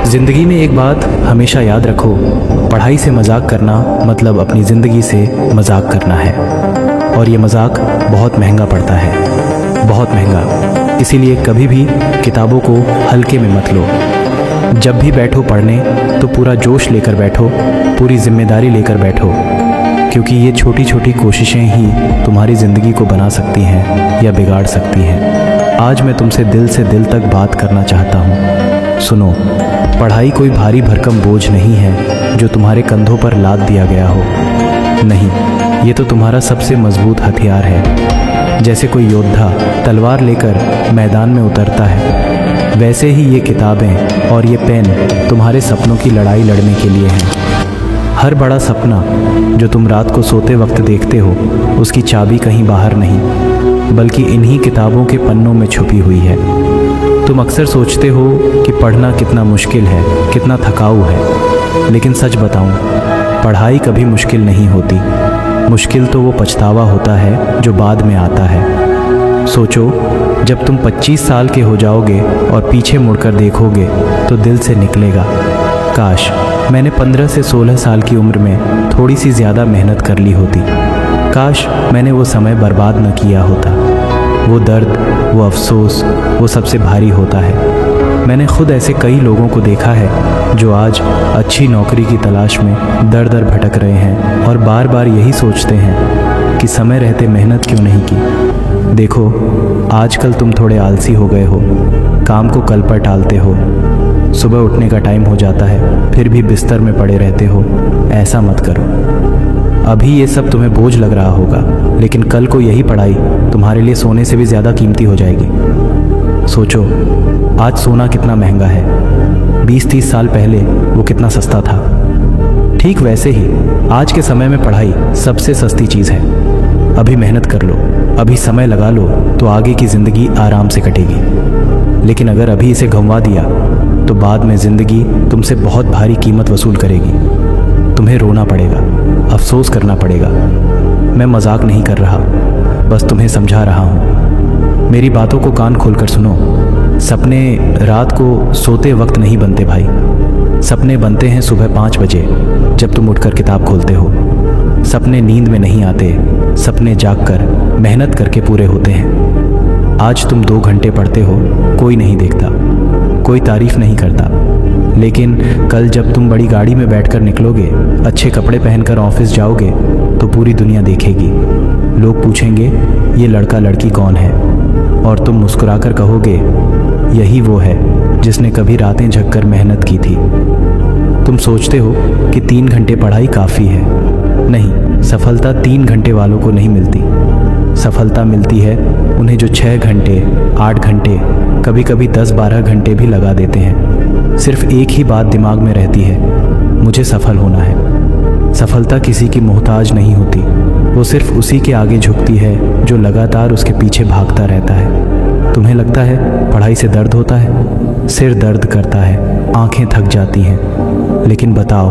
ज़िंदगी में एक बात हमेशा याद रखो, पढ़ाई से मजाक करना मतलब अपनी ज़िंदगी से मजाक करना है। और ये मजाक बहुत महंगा पड़ता है, बहुत महंगा। इसीलिए कभी भी किताबों को हल्के में मत लो। जब भी बैठो पढ़ने तो पूरा जोश लेकर बैठो, पूरी जिम्मेदारी लेकर बैठो, क्योंकि ये छोटी छोटी कोशिशें ही तुम्हारी ज़िंदगी को बना सकती हैं या बिगाड़ सकती हैं। आज मैं तुमसे दिल से दिल तक बात करना चाहता हूँ। सुनो, पढ़ाई कोई भारी भरकम बोझ नहीं है जो तुम्हारे कंधों पर लाद दिया गया हो। नहीं, ये तो तुम्हारा सबसे मजबूत हथियार है। जैसे कोई योद्धा तलवार लेकर मैदान में उतरता है, वैसे ही ये किताबें और ये पेन तुम्हारे सपनों की लड़ाई लड़ने के लिए हैं। हर बड़ा सपना जो तुम रात को सोते वक्त देखते हो, उसकी चाबी कहीं बाहर नहीं, बल्कि इन्हीं किताबों के पन्नों में छुपी हुई है। तुम अक्सर सोचते हो कि पढ़ना कितना मुश्किल है, कितना थकाऊ है, लेकिन सच बताऊं, पढ़ाई कभी मुश्किल नहीं होती। मुश्किल तो वो पछतावा होता है जो बाद में आता है। सोचो, जब तुम 25 साल के हो जाओगे और पीछे मुड़कर देखोगे तो दिल से निकलेगा, काश मैंने 15 से 16 साल की उम्र में थोड़ी सी ज़्यादा मेहनत कर ली होती। काश मैंने वो समय बर्बाद न किया होता। वो दर्द, वो अफसोस, वो सबसे भारी होता है। मैंने खुद ऐसे कई लोगों को देखा है जो आज अच्छी नौकरी की तलाश में दर दर भटक रहे हैं और बार बार यही सोचते हैं कि समय रहते मेहनत क्यों नहीं की। देखो, आजकल तुम थोड़े आलसी हो गए हो, काम को कल पर टालते हो। सुबह उठने का टाइम हो जाता है, फिर भी बिस्तर में पड़े रहते हो। ऐसा मत करो। अभी ये सब तुम्हें बोझ लग रहा होगा, लेकिन कल को यही पढ़ाई तुम्हारे लिए सोने से भी ज़्यादा कीमती हो जाएगी। सोचो, आज सोना कितना महंगा है, 20-30 साल पहले वो कितना सस्ता था। ठीक वैसे ही आज के समय में पढ़ाई सबसे सस्ती चीज़ है। अभी मेहनत कर लो, अभी समय लगा लो, तो आगे की ज़िंदगी आराम से कटेगी। लेकिन अगर अभी इसे गंवा दिया तो बाद में ज़िंदगी तुमसे बहुत भारी कीमत वसूल करेगी। तुम्हें रोना पड़ेगा, अफसोस करना पड़ेगा। मैं मजाक नहीं कर रहा, बस तुम्हें समझा रहा हूँ। मेरी बातों को कान खोलकर सुनो। सपने रात को सोते वक्त नहीं बनते भाई, सपने बनते हैं सुबह 5 बजे जब तुम उठकर किताब खोलते हो। सपने नींद में नहीं आते, सपने जागकर मेहनत करके पूरे होते हैं। आज तुम 2 घंटे पढ़ते हो, कोई नहीं देखता, कोई तारीफ नहीं करता, लेकिन कल जब तुम बड़ी गाड़ी में बैठकर निकलोगे, अच्छे कपड़े पहनकर ऑफिस जाओगे, तो पूरी दुनिया देखेगी। लोग पूछेंगे, ये लड़का लड़की कौन है? और तुम मुस्कुराकर कहोगे, यही वो है जिसने कभी रातें जगकर मेहनत की थी। तुम सोचते हो कि 3 घंटे पढ़ाई काफ़ी है। नहीं, सफलता 3 घंटे वालों को नहीं मिलती। सफलता मिलती है उन्हें जो 6 घंटे, 8 घंटे, कभी कभी 10-12 घंटे भी लगा देते हैं। सिर्फ एक ही बात दिमाग में रहती है, मुझे सफल होना है। सफलता किसी की मोहताज नहीं होती, वो सिर्फ उसी के आगे झुकती है जो लगातार उसके पीछे भागता रहता है। तुम्हें लगता है पढ़ाई से दर्द होता है, सिर दर्द करता है, आंखें थक जाती हैं, लेकिन बताओ,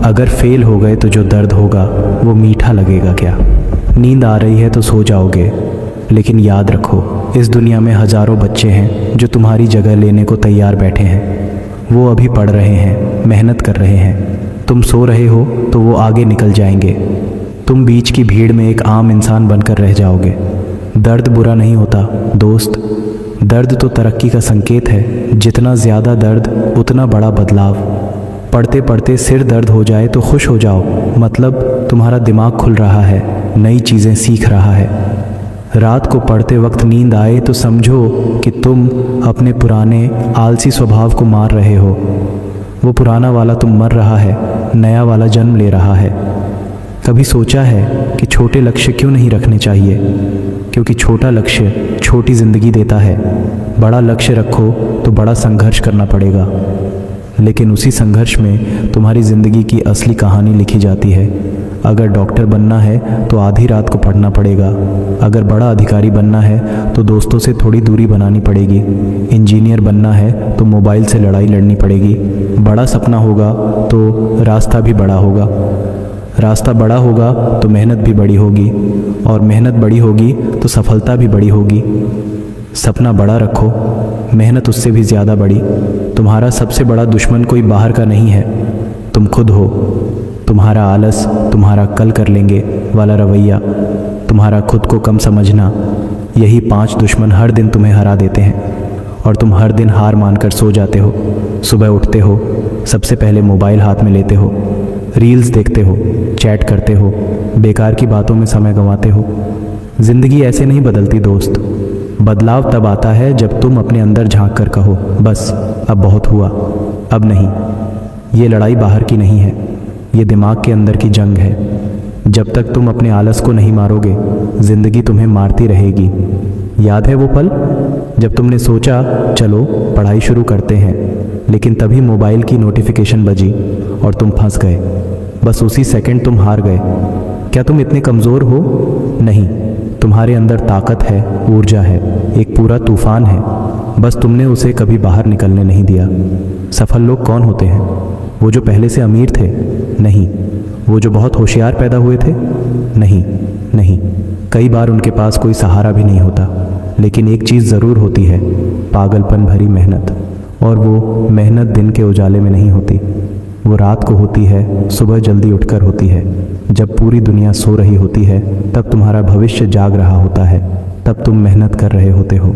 अगर फेल हो गए तो जो दर्द होगा वो मीठा लगेगा क्या? नींद आ रही है तो सो जाओगे, लेकिन याद रखो, इस दुनिया में हज़ारों बच्चे हैं जो तुम्हारी जगह लेने को तैयार बैठे हैं। वो अभी पढ़ रहे हैं, मेहनत कर रहे हैं। तुम सो रहे हो तो वो आगे निकल जाएंगे। तुम बीच की भीड़ में एक आम इंसान बनकर रह जाओगे। दर्द बुरा नहीं होता दोस्त, दर्द तो तरक्की का संकेत है। जितना ज़्यादा दर्द उतना बड़ा बदलाव। पढ़ते पढ़ते सिर दर्द हो जाए तो खुश हो जाओ, मतलब तुम्हारा दिमाग खुल रहा है, नई चीज़ें सीख रहा है। रात को पढ़ते वक्त नींद आए तो समझो कि तुम अपने पुराने आलसी स्वभाव को मार रहे हो। वो पुराना वाला तुम मर रहा है, नया वाला जन्म ले रहा है। कभी सोचा है कि छोटे लक्ष्य क्यों नहीं रखने चाहिए? क्योंकि छोटा लक्ष्य छोटी ज़िंदगी देता है। बड़ा लक्ष्य रखो तो बड़ा संघर्ष करना पड़ेगा, लेकिन उसी संघर्ष में तुम्हारी ज़िंदगी की असली कहानी लिखी जाती है। अगर डॉक्टर बनना है तो आधी रात को पढ़ना पड़ेगा। अगर बड़ा अधिकारी बनना है तो दोस्तों से थोड़ी दूरी बनानी पड़ेगी। इंजीनियर बनना है तो मोबाइल से लड़ाई लड़नी पड़ेगी। बड़ा सपना होगा तो रास्ता भी बड़ा होगा। रास्ता बड़ा होगा तो मेहनत भी बड़ी होगी, और मेहनत बड़ी होगी तो सफलता भी बड़ी होगी। सपना बड़ा रखो, मेहनत उससे भी ज़्यादा बड़ी। तुम्हारा सबसे बड़ा दुश्मन कोई बाहर का नहीं है, तुम खुद हो। तुम्हारा आलस, तुम्हारा कल कर लेंगे वाला रवैया, तुम्हारा खुद को कम समझना, यही 5 दुश्मन हर दिन तुम्हें हरा देते हैं और तुम हर दिन हार मानकर सो जाते हो। सुबह उठते हो, सबसे पहले मोबाइल हाथ में लेते हो, रील्स देखते हो, चैट करते हो, बेकार की बातों में समय गंवाते हो। ज़िंदगी ऐसे नहीं बदलती दोस्त। बदलाव तब आता है जब तुम अपने अंदर झांक कर कहो, बस अब बहुत हुआ, अब नहीं। ये लड़ाई बाहर की नहीं है, ये दिमाग के अंदर की जंग है। जब तक तुम अपने आलस को नहीं मारोगे, ज़िंदगी तुम्हें मारती रहेगी। याद है वो पल जब तुमने सोचा चलो पढ़ाई शुरू करते हैं, लेकिन तभी मोबाइल की नोटिफिकेशन बजी और तुम फंस गए। बस उसी सेकंड तुम हार गए। क्या तुम इतने कमज़ोर हो? नहीं, तुम्हारे अंदर ताकत है, ऊर्जा है, एक पूरा तूफान है, बस तुमने उसे कभी बाहर निकलने नहीं दिया। सफल लोग कौन होते हैं? वो जो पहले से अमीर थे? नहीं। वो जो बहुत होशियार पैदा हुए थे? नहीं नहीं। कई बार उनके पास कोई सहारा भी नहीं होता, लेकिन एक चीज़ ज़रूर होती है, पागलपन भरी मेहनत। और वो मेहनत दिन के उजाले में नहीं होती, वो रात को होती है, सुबह जल्दी उठकर होती है। जब पूरी दुनिया सो रही होती है, तब तुम्हारा भविष्य जाग रहा होता है, तब तुम मेहनत कर रहे होते हो।